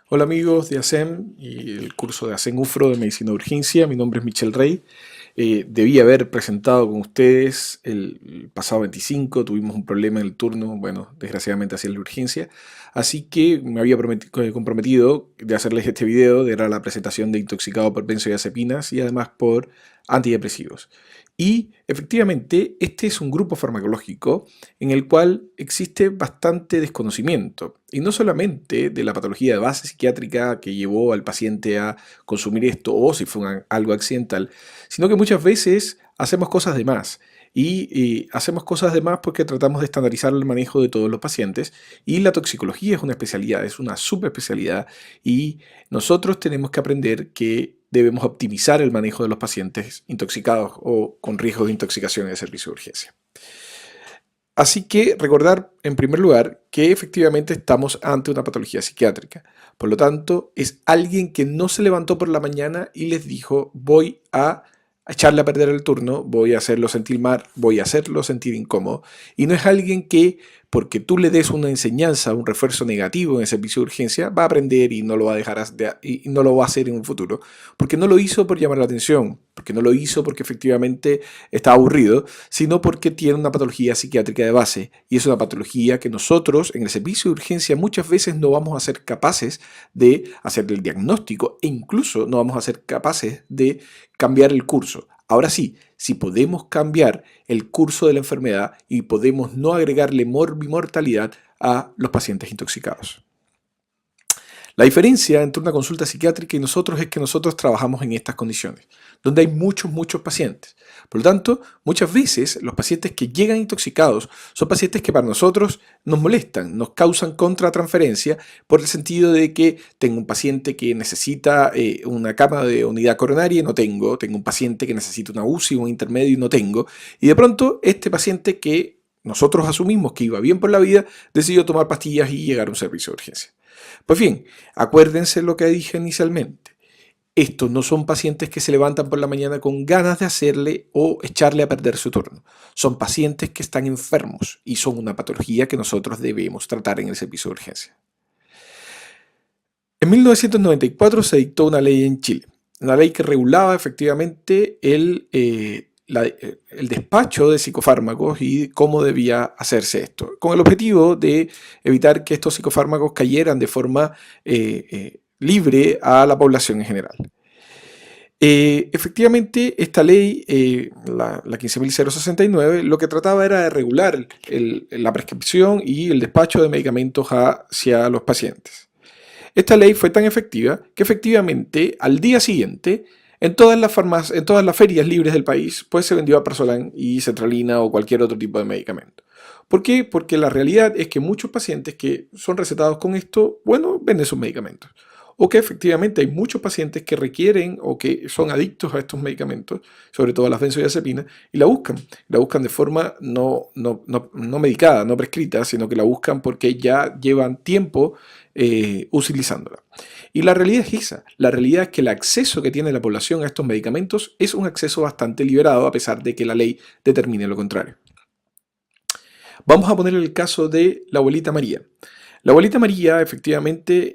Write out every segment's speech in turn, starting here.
Hola amigos de ASEM y el curso de ASEM UFRO de Medicina de Urgencia. Mi nombre es Michel Rey. Debí haber presentado con ustedes el pasado 25, tuvimos un problema en el turno, bueno, desgraciadamente así es la urgencia, así que me había comprometido de hacerles este video, era la presentación de intoxicado por benzodiazepinas y además por antidepresivos. Y efectivamente, este es un grupo farmacológico en el cual existe bastante desconocimiento, y no solamente de la patología de base psiquiátrica que llevó al paciente a consumir esto o si fue algo accidental, sino que muchas veces hacemos cosas de más. Y hacemos cosas de más porque tratamos de estandarizar el manejo de todos los pacientes, y la toxicología es una especialidad, es una subespecialidad, y nosotros tenemos que aprender que debemos optimizar el manejo de los pacientes intoxicados o con riesgo de intoxicación en el servicio de urgencia. Así que recordar, en primer lugar, que efectivamente estamos ante una patología psiquiátrica. Por lo tanto, es alguien que no se levantó por la mañana y les dijo, voy a echarle a perder el turno, voy a hacerlo sentir mal, voy a hacerlo sentir incómodo. Y no es alguien que, porque tú le des una enseñanza, un refuerzo negativo en el servicio de urgencia, va a aprender y no lo va a dejar y no lo va a hacer en un futuro. Porque no lo hizo por llamar la atención, porque no lo hizo porque efectivamente está aburrido, sino porque tiene una patología psiquiátrica de base, y es una patología que nosotros en el servicio de urgencia muchas veces no vamos a ser capaces de hacer el diagnóstico, e incluso no vamos a ser capaces de cambiar el curso. Ahora sí, si podemos cambiar el curso de la enfermedad y podemos no agregarle morbimortalidad a los pacientes intoxicados. La diferencia entre una consulta psiquiátrica y nosotros es que nosotros trabajamos en estas condiciones, donde hay muchos pacientes. Por lo tanto, muchas veces los pacientes que llegan intoxicados son pacientes que para nosotros nos molestan, nos causan contratransferencia, por el sentido de que tengo un paciente que necesita una cama de unidad coronaria y no tengo un paciente que necesita una UCI, un intermedio y no tengo, y de pronto este paciente que nosotros asumimos que iba bien por la vida, decidió tomar pastillas y llegar a un servicio de urgencia. Pues bien, acuérdense lo que dije inicialmente. Estos no son pacientes que se levantan por la mañana con ganas de hacerle o echarle a perder su turno. Son pacientes que están enfermos y son una patología que nosotros debemos tratar en el servicio de urgencia. En 1994 se dictó una ley en Chile, una ley que regulaba efectivamente el despacho de psicofármacos y cómo debía hacerse esto, con el objetivo de evitar que estos psicofármacos cayeran de forma libre a la población en general. Efectivamente, esta ley, la 15.069, lo que trataba era de regular la prescripción y el despacho de medicamentos hacia los pacientes. Esta ley fue tan efectiva que efectivamente al día siguiente en todas las farmacias, en todas las ferias libres del país, pues se vendió Aprazolam y Sertralina o cualquier otro tipo de medicamento. ¿Por qué? Porque la realidad es que muchos pacientes que son recetados con esto, bueno, venden sus medicamentos. O que efectivamente hay muchos pacientes que requieren o que son adictos a estos medicamentos, sobre todo a las benzodiazepinas, y la buscan de forma no medicada, no prescrita, sino que la buscan porque ya llevan tiempo utilizándola. Y la realidad es esa, la realidad es que el acceso que tiene la población a estos medicamentos es un acceso bastante liberado, a pesar de que la ley determine lo contrario. Vamos a poner el caso de la abuelita María. La abuelita María efectivamente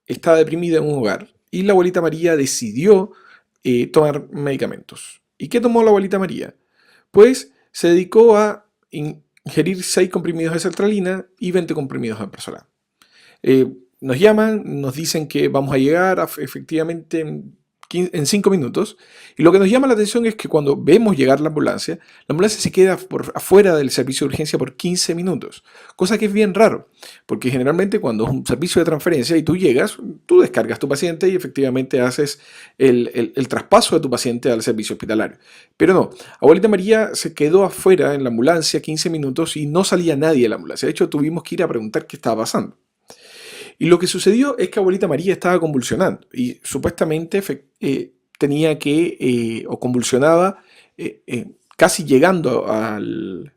está deprimida en un hogar, y la abuelita María decidió tomar medicamentos. ¿Y qué tomó la abuelita María? Pues se dedicó a ingerir 6 comprimidos de sertralina y 20 comprimidos de Aprazolam. Nos llaman, nos dicen que vamos a llegar efectivamente en 5 minutos, y lo que nos llama la atención es que cuando vemos llegar la ambulancia se queda afuera del servicio de urgencia por 15 minutos, cosa que es bien raro, porque generalmente cuando es un servicio de transferencia y tú llegas, tú descargas tu paciente y efectivamente haces el traspaso de tu paciente al servicio hospitalario. Pero no, abuelita María se quedó afuera en la ambulancia 15 minutos y no salía nadie de la ambulancia. De hecho, tuvimos que ir a preguntar qué estaba pasando. Y lo que sucedió es que abuelita María estaba convulsionando y supuestamente tenía que, o convulsionaba casi llegando al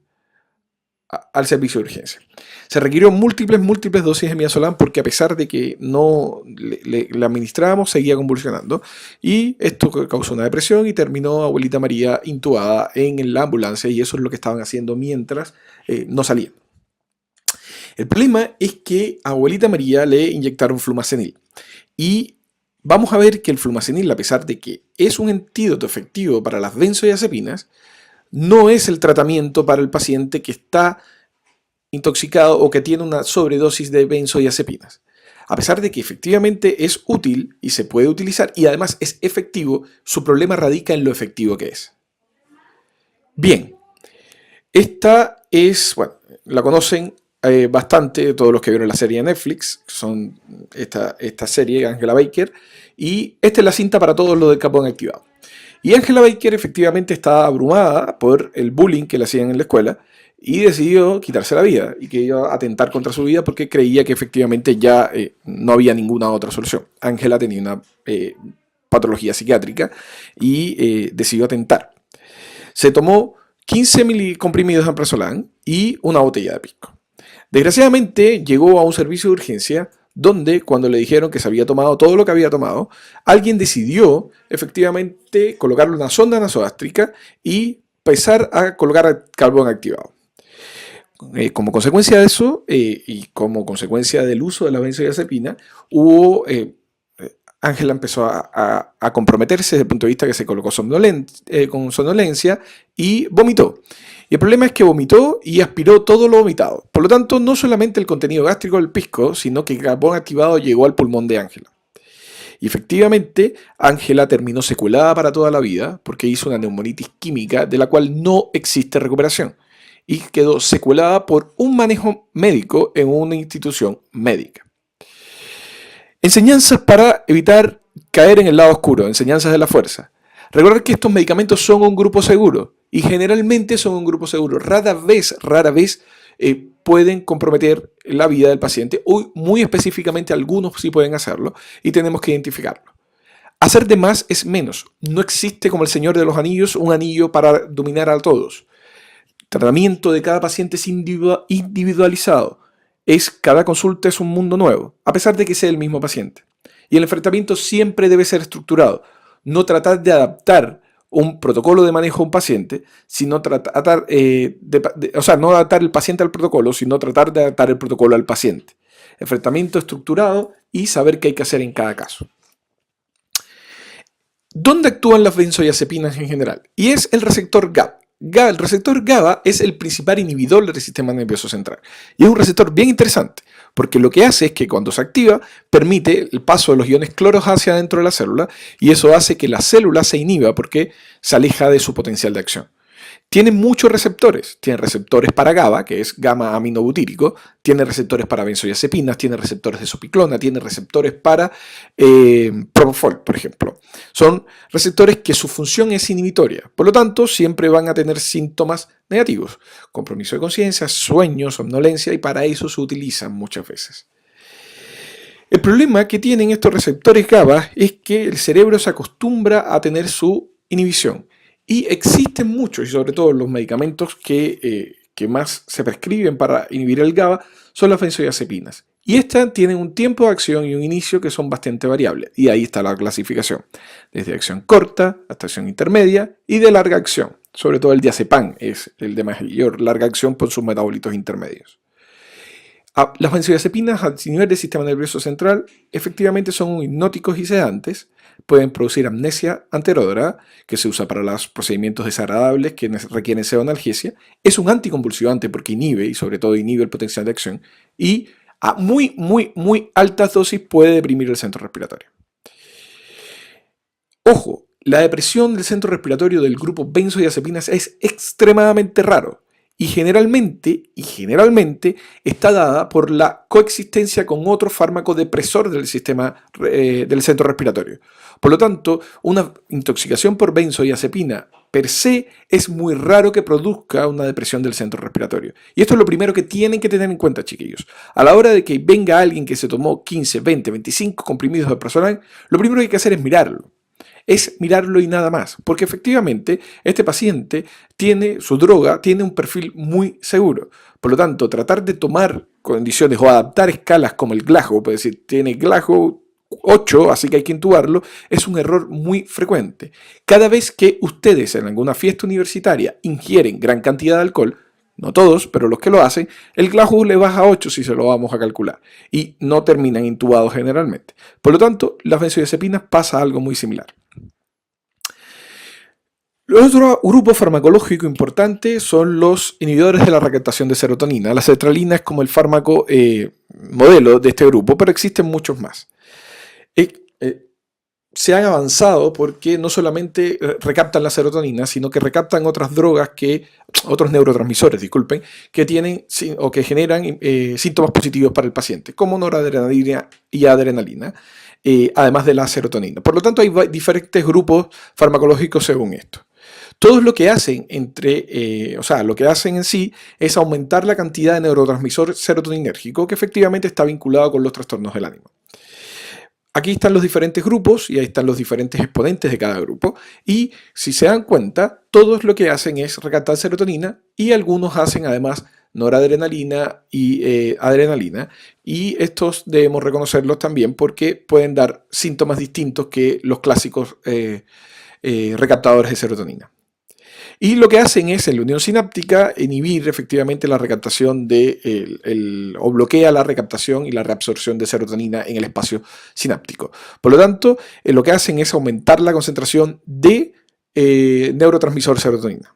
servicio de urgencia. Se requirió múltiples dosis de midazolam porque, a pesar de que no le administrábamos, seguía convulsionando, y esto causó una depresión y terminó abuelita María intubada en la ambulancia, y eso es lo que estaban haciendo mientras no salía. El problema es que a abuelita María le inyectaron flumacenil. Y vamos a ver que el flumacenil, a pesar de que es un antídoto efectivo para las benzodiazepinas, no es el tratamiento para el paciente que está intoxicado o que tiene una sobredosis de benzodiazepinas. A pesar de que efectivamente es útil y se puede utilizar y además es efectivo, su problema radica en lo efectivo que es. Bien, esta es, bueno, la conocen bastante todos los que vieron la serie de Netflix, son esta serie, Angela Baker, y esta es la cinta para todos los del carbón activado. Y Angela Baker efectivamente estaba abrumada por el bullying que le hacían en la escuela y decidió quitarse la vida y que iba a atentar contra su vida porque creía que efectivamente ya no había ninguna otra solución. Angela tenía una patología psiquiátrica y decidió atentar. Se tomó 15 comprimidos de alprazolam y una botella de pisco. Desgraciadamente llegó a un servicio de urgencia donde cuando le dijeron que se había tomado todo lo que había tomado, alguien decidió efectivamente colocarle una sonda nasogástrica y empezar a colocar carbón activado. Como consecuencia de eso y como consecuencia del uso de la benzodiazepina, Ángela empezó a comprometerse desde el punto de vista que se colocó con somnolencia y vomitó. Y el problema es que vomitó y aspiró todo lo vomitado. Por lo tanto, no solamente el contenido gástrico del pisco, sino que el carbón activado llegó al pulmón de Ángela. Y efectivamente, Ángela terminó secuelada para toda la vida porque hizo una neumonitis química de la cual no existe recuperación. Y quedó secuelada por un manejo médico en una institución médica. Enseñanzas para evitar caer en el lado oscuro, enseñanzas de la fuerza. Recordar que estos medicamentos son un grupo seguro y generalmente son un grupo seguro. Rara vez pueden comprometer la vida del paciente o muy específicamente algunos sí pueden hacerlo y tenemos que identificarlo. Hacer de más es menos. No existe como el Señor de los Anillos un anillo para dominar a todos. El tratamiento de cada paciente es individualizado. Cada consulta es un mundo nuevo, a pesar de que sea el mismo paciente. Y el enfrentamiento siempre debe ser estructurado. No tratar de adaptar un protocolo de manejo a un paciente, sino no adaptar el paciente al protocolo, sino tratar de adaptar el protocolo al paciente. Enfrentamiento estructurado y saber qué hay que hacer en cada caso. ¿Dónde actúan las benzodiazepinas en general? Y es el receptor GABA. El receptor GABA es el principal inhibidor del sistema nervioso central. Y es un receptor bien interesante, porque lo que hace es que cuando se activa, permite el paso de los iones cloros hacia adentro de la célula, y eso hace que la célula se inhiba porque se aleja de su potencial de acción. Tiene muchos receptores. Tiene receptores para GABA, que es gamma aminobutírico, tiene receptores para benzodiazepinas, tiene receptores de sopiclona, tiene receptores para propofol, por ejemplo. Son receptores que su función es inhibitoria, por lo tanto siempre van a tener síntomas negativos, compromiso de conciencia, sueño, somnolencia, y para eso se utilizan muchas veces. El problema que tienen estos receptores GABA es que el cerebro se acostumbra a tener su inhibición. Y existen muchos, y sobre todo los medicamentos que más se prescriben para inhibir el GABA son las benzodiazepinas. Y estas tienen un tiempo de acción y un inicio que son bastante variables. Y ahí está la clasificación. Desde acción corta hasta acción intermedia y de larga acción. Sobre todo el diazepam es el de mayor larga acción por sus metabolitos intermedios. Las benzodiazepinas a nivel del sistema nervioso central efectivamente son hipnóticos y sedantes. Pueden producir amnesia anterógrada, que se usa para los procedimientos desagradables que requieren pseudoanalgesia. Es un anticonvulsivante porque inhibe, y sobre todo inhibe el potencial de acción. Y a muy altas dosis puede deprimir el centro respiratorio. Ojo, la depresión del centro respiratorio del grupo benzodiazepinas es extremadamente raro. Y generalmente está dada por la coexistencia con otro fármaco depresor del sistema del centro respiratorio. Por lo tanto, una intoxicación por benzodiazepina per se es muy raro que produzca una depresión del centro respiratorio. Y esto es lo primero que tienen que tener en cuenta, chiquillos. A la hora de que venga alguien que se tomó 15, 20, 25 comprimidos de alprazolam, lo primero que hay que hacer es mirarlo. Es mirarlo y nada más, porque efectivamente este paciente tiene su droga, tiene un perfil muy seguro. Por lo tanto, tratar de tomar condiciones o adaptar escalas como el Glasgow, puede decir, tiene Glasgow 8, así que hay que intubarlo, es un error muy frecuente. Cada vez que ustedes en alguna fiesta universitaria ingieren gran cantidad de alcohol, no todos, pero los que lo hacen, el Glasgow le baja 8 si se lo vamos a calcular y no terminan intubados generalmente. Por lo tanto, las benzodiazepinas pasa algo muy similar. Otro grupo farmacológico importante son los inhibidores de la recaptación de serotonina. La sertralina es como el fármaco modelo de este grupo, pero existen muchos más. Se han avanzado porque no solamente recaptan la serotonina, sino que recaptan otras drogas otros neurotransmisores, disculpen, que tienen o que generan síntomas positivos para el paciente, como noradrenalina y adrenalina, además de la serotonina. Por lo tanto, hay diferentes grupos farmacológicos según esto. Todos lo que hacen lo que hacen en sí es aumentar la cantidad de neurotransmisor serotoninérgico que efectivamente está vinculado con los trastornos del ánimo. Aquí están los diferentes grupos y ahí están los diferentes exponentes de cada grupo y si se dan cuenta, todos lo que hacen es recaptar serotonina y algunos hacen además noradrenalina y adrenalina y estos debemos reconocerlos también porque pueden dar síntomas distintos que los clásicos recaptadores de serotonina. Y lo que hacen es, en la unión sináptica, inhibir efectivamente la recaptación o bloquea la recaptación y la reabsorción de serotonina en el espacio sináptico. Por lo tanto, lo que hacen es aumentar la concentración de neurotransmisor serotonina.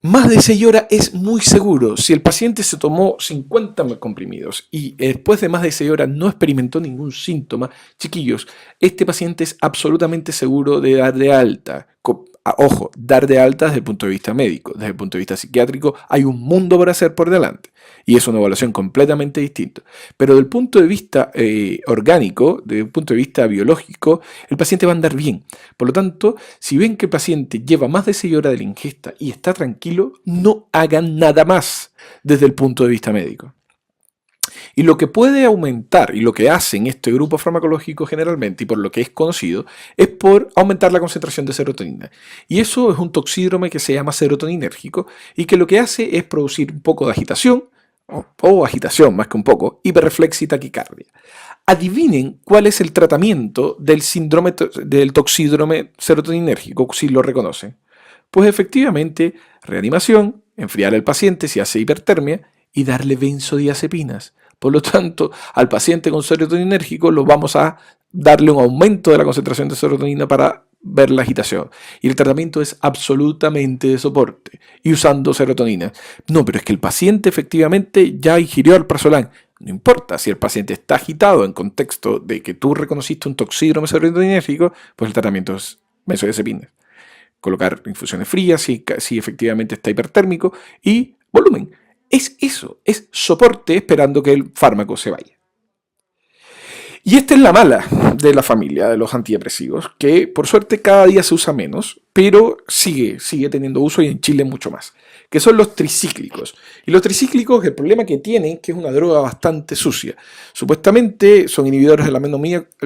Más de 6 horas es muy seguro. Si el paciente se tomó 50 comprimidos y después de más de 6 horas no experimentó ningún síntoma, chiquillos, este paciente es absolutamente seguro de dar de alta. Ojo, dar de alta desde el punto de vista médico, desde el punto de vista psiquiátrico, hay un mundo por hacer por delante y es una evaluación completamente distinta. Pero desde el punto de vista orgánico, desde el punto de vista biológico, el paciente va a andar bien. Por lo tanto, si ven que el paciente lleva más de 6 horas de la ingesta y está tranquilo, no hagan nada más desde el punto de vista médico. Y lo que puede aumentar, y lo que hacen este grupo farmacológico generalmente, y por lo que es conocido, es por aumentar la concentración de serotonina. Y eso es un toxídrome que se llama serotoninérgico, y que lo que hace es producir un poco de agitación, o agitación más que un poco, hiperreflexia y taquicardia. Adivinen cuál es el tratamiento del síndrome del toxídrome serotoninérgico, si lo reconocen. Pues efectivamente, reanimación, enfriar al paciente si hace hipertermia, y darle benzodiazepinas. Por lo tanto, al paciente con serotoninérgico lo vamos a darle un aumento de la concentración de serotonina para ver la agitación. Y el tratamiento es absolutamente de soporte y usando serotonina. No, pero es que el paciente efectivamente ya ingirió alprazolam. No importa, si el paciente está agitado en contexto de que tú reconociste un toxídrome serotoninérgico, pues el tratamiento es benzodiazepinas. Colocar infusiones frías si efectivamente está hipertérmico y volumen. Es eso, es soporte esperando que el fármaco se vaya. Y esta es la mala de la familia de los antidepresivos, que por suerte cada día se usa menos, pero sigue teniendo uso y en Chile mucho más, que son los tricíclicos. Y los tricíclicos, el problema que tienen, que es una droga bastante sucia. Supuestamente son inhibidores de la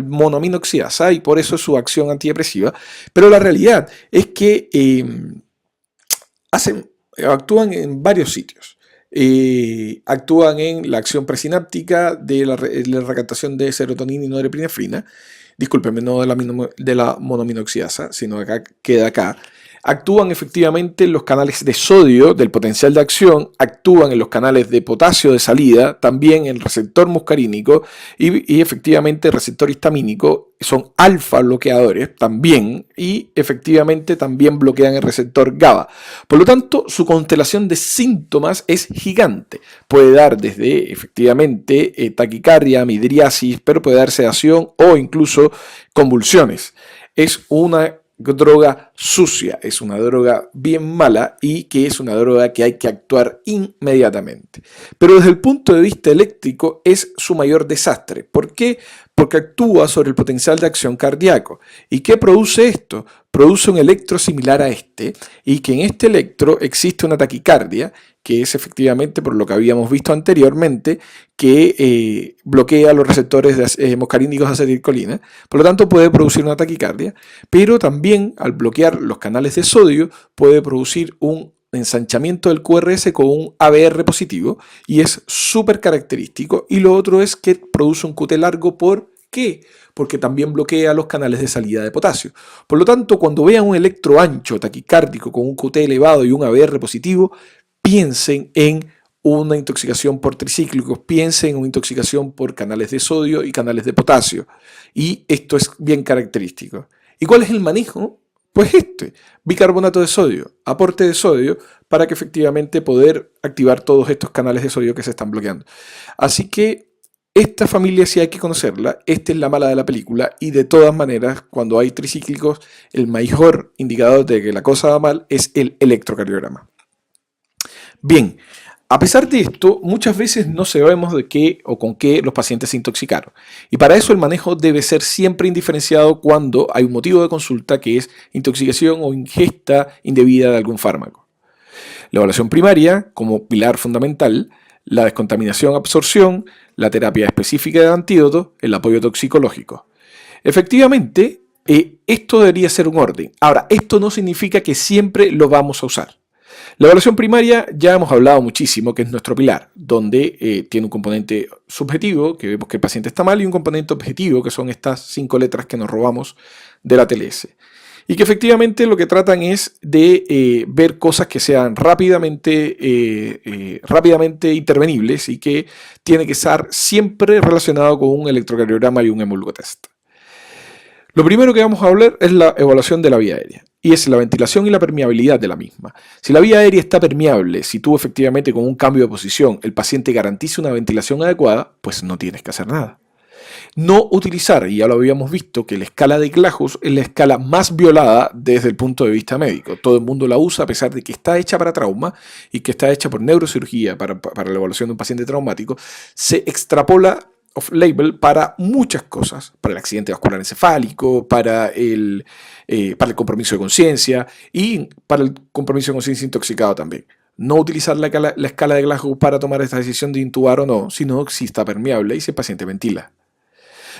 monoamina oxidasa y por eso es su acción antidepresiva, pero la realidad es que actúan en varios sitios. Actúan en la acción presináptica de la recaptación de serotonina y norepinefrina, discúlpenme, no de la monoaminoxidasa, sino acá queda acá. Actúan efectivamente en los canales de sodio del potencial de acción, actúan en los canales de potasio de salida, también en el receptor muscarínico y efectivamente el receptor histamínico, son alfa bloqueadores también y efectivamente también bloquean el receptor GABA. Por lo tanto, su constelación de síntomas es gigante. Puede dar desde efectivamente taquicardia, midriasis, pero puede dar sedación o incluso convulsiones. Es una droga sucia, es una droga bien mala y que es una droga que hay que actuar inmediatamente. Pero desde el punto de vista eléctrico es su mayor desastre. ¿Por qué? Porque actúa sobre el potencial de acción cardíaco. ¿Y qué produce esto? Produce un electro similar a este y que en este electro existe una taquicardia que es efectivamente, por lo que habíamos visto anteriormente, que bloquea los receptores muscarínicos de acetilcolina, por lo tanto puede producir una taquicardia, pero también al bloquear los canales de sodio puede producir un ensanchamiento del QRS con un ABR positivo y es súper característico. Y lo otro es que produce un QT largo. ¿Por qué? Porque también bloquea los canales de salida de potasio. Por lo tanto, cuando vean un electro ancho taquicárdico con un QT elevado y un ABR positivo, piensen en una intoxicación por tricíclicos, piensen en una intoxicación por canales de sodio y canales de potasio. Y esto es bien característico. ¿Y cuál es el manejo? Pues bicarbonato de sodio, aporte de sodio, para que efectivamente poder activar todos estos canales de sodio que se están bloqueando. Así que esta familia sí hay que conocerla, esta es la mala de la película, y de todas maneras, cuando hay tricíclicos, el mejor indicador de que la cosa va mal es el electrocardiograma. Bien, a pesar de esto, muchas veces no sabemos de qué o con qué los pacientes se intoxicaron. Y para eso el manejo debe ser siempre indiferenciado cuando hay un motivo de consulta que es intoxicación o ingesta indebida de algún fármaco. La evaluación primaria, como pilar fundamental, la descontaminación-absorción, la terapia específica de antídoto, el apoyo toxicológico. Efectivamente, esto debería ser un orden. Ahora, esto no significa que siempre lo vamos a usar. La evaluación primaria ya hemos hablado muchísimo, que es nuestro pilar, donde tiene un componente subjetivo, que vemos que el paciente está mal, y un componente objetivo, que son estas 5 letras que nos robamos de la TLS. Y que efectivamente lo que tratan es de ver cosas que sean rápidamente intervenibles y que tiene que estar siempre relacionado con un electrocardiograma y un hemologotest. Lo primero que vamos a hablar es la evaluación de la vía aérea, y es la ventilación y la permeabilidad de la misma. Si la vía aérea está permeable, si tú efectivamente con un cambio de posición el paciente garantiza una ventilación adecuada, pues no tienes que hacer nada. No utilizar, y ya lo habíamos visto, que la escala de Glahus es la escala más violada desde el punto de vista médico. Todo el mundo la usa a pesar de que está hecha para trauma y que está hecha por neurocirugía para la evaluación de un paciente traumático. Se extrapola off-label para muchas cosas, para el accidente vascular encefálico, para el compromiso de conciencia y para el compromiso de conciencia intoxicado también. No utilizar la escala de Glahus para tomar esta decisión de intubar o no, sino si está permeable y si el paciente ventila.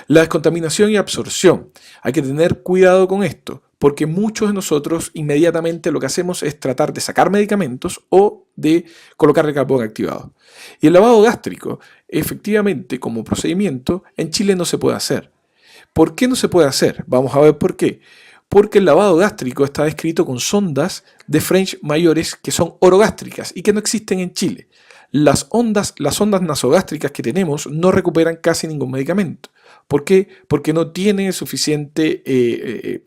La descontaminación y absorción. Hay que tener cuidado con esto, porque muchos de nosotros inmediatamente lo que hacemos es tratar de sacar medicamentos o de colocarle carbón activado. Y el lavado gástrico, efectivamente, como procedimiento, en Chile no se puede hacer. ¿Por qué no se puede hacer? Vamos a ver por qué. Porque el lavado gástrico está descrito con sondas de French mayores que son orogástricas y que no existen en Chile. Las ondas nasogástricas que tenemos no recuperan casi ningún medicamento. ¿Por qué? Porque no tienen suficiente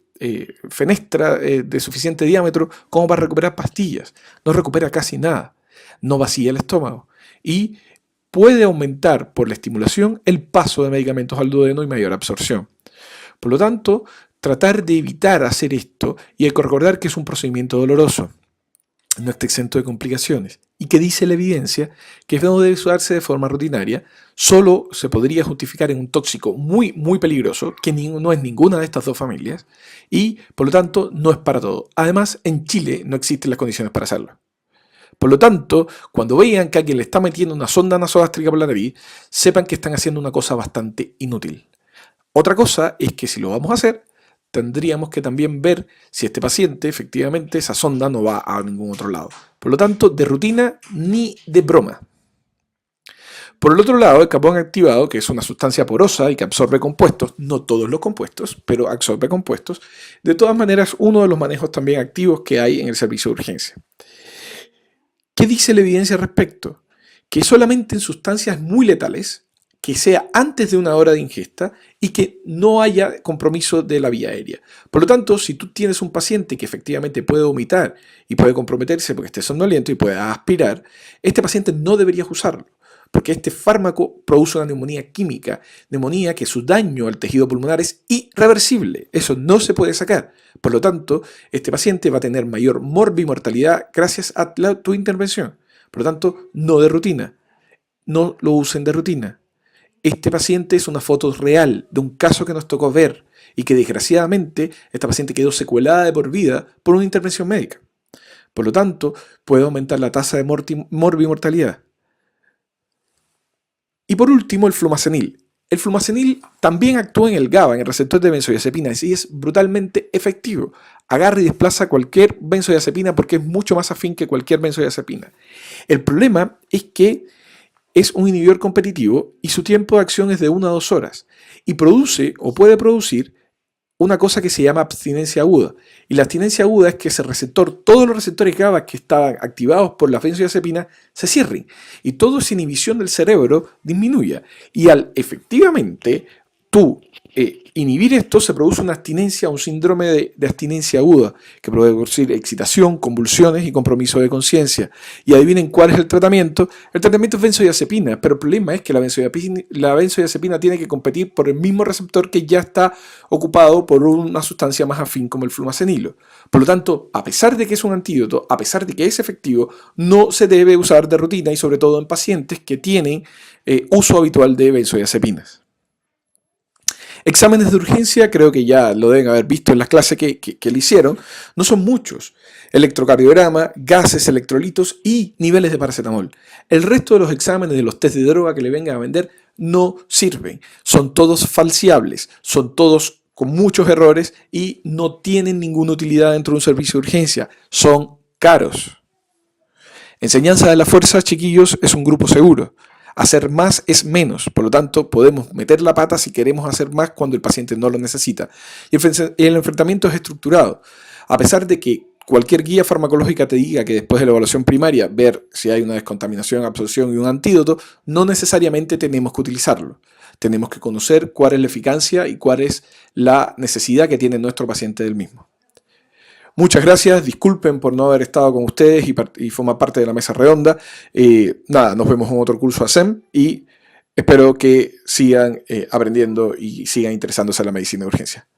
fenestra de suficiente diámetro como para recuperar pastillas. No recupera casi nada. No vacía el estómago. Y puede aumentar por la estimulación el paso de medicamentos al duodeno y mayor absorción. Por lo tanto, tratar de evitar hacer esto, y hay que recordar que es un procedimiento doloroso. No está exento de complicaciones, y que dice la evidencia que no debe usarse de forma rutinaria, solo se podría justificar en un tóxico muy, muy peligroso, que no es ninguna de estas dos familias, y por lo tanto no es para todo. Además, en Chile no existen las condiciones para hacerlo. Por lo tanto, cuando vean que alguien le está metiendo una sonda nasogástrica por la nariz, sepan que están haciendo una cosa bastante inútil. Otra cosa es que si lo vamos a hacer, tendríamos que también ver si este paciente, efectivamente, esa sonda no va a ningún otro lado. Por lo tanto, de rutina ni de broma. Por el otro lado, el carbón activado, que es una sustancia porosa y que absorbe compuestos, no todos los compuestos, pero absorbe compuestos, de todas maneras, uno de los manejos también activos que hay en el servicio de urgencia. ¿Qué dice la evidencia al respecto? Que solamente en sustancias muy letales, que sea antes de 1 hora de ingesta y que no haya compromiso de la vía aérea. Por lo tanto, si tú tienes un paciente que efectivamente puede vomitar y puede comprometerse porque esté somnoliento y puede aspirar, este paciente no deberías usarlo, porque este fármaco produce una neumonía química, neumonía que su daño al tejido pulmonar es irreversible, eso no se puede sacar. Por lo tanto, este paciente va a tener mayor morbimortalidad gracias a tu intervención. Por lo tanto, no de rutina, no lo usen de rutina. Este paciente es una foto real de un caso que nos tocó ver y que desgraciadamente esta paciente quedó secuelada de por vida por una intervención médica. Por lo tanto, puede aumentar la tasa de morbimortalidad. Y por último, el flumazenil. El flumazenil también actúa en el GABA, en el receptor de benzodiazepina, y es brutalmente efectivo. Agarra y desplaza cualquier benzodiazepina porque es mucho más afín que cualquier benzodiazepina. El problema es que es un inhibidor competitivo y su tiempo de acción es de 1 a 2 horas y produce o puede producir una cosa que se llama abstinencia aguda. Y la abstinencia aguda es que ese receptor, todos los receptores GABA que estaban activados por la benzodiazepina se cierren y toda esa inhibición del cerebro disminuya. Y al efectivamente tú inhibir esto, se produce una abstinencia, un síndrome de abstinencia aguda, que puede producir excitación, convulsiones y compromiso de conciencia. Y adivinen cuál es el tratamiento. El tratamiento es benzodiazepina, pero el problema es que la benzodiazepina tiene que competir por el mismo receptor que ya está ocupado por una sustancia más afín como el flumacenilo. Por lo tanto, a pesar de que es un antídoto, a pesar de que es efectivo, no se debe usar de rutina y sobre todo en pacientes que tienen uso habitual de benzodiazepinas. Exámenes de urgencia, creo que ya lo deben haber visto en las clases que le hicieron, no son muchos. Electrocardiograma, gases, electrolitos y niveles de paracetamol. El resto de los exámenes de los test de droga que le vengan a vender no sirven. Son todos falseables, son todos con muchos errores y no tienen ninguna utilidad dentro de un servicio de urgencia. Son caros. Enseñanza de la fuerza, chiquillos, es un grupo seguro. Hacer más es menos, por lo tanto podemos meter la pata si queremos hacer más cuando el paciente no lo necesita. Y el enfrentamiento es estructurado. A pesar de que cualquier guía farmacológica te diga que después de la evaluación primaria ver si hay una descontaminación, absorción y un antídoto, no necesariamente tenemos que utilizarlo. Tenemos que conocer cuál es la eficacia y cuál es la necesidad que tiene nuestro paciente del mismo. Muchas gracias, disculpen por no haber estado con ustedes y formar parte de la mesa redonda. Nada, nos vemos en otro curso ASEM y espero que sigan aprendiendo y sigan interesándose en la medicina de urgencia.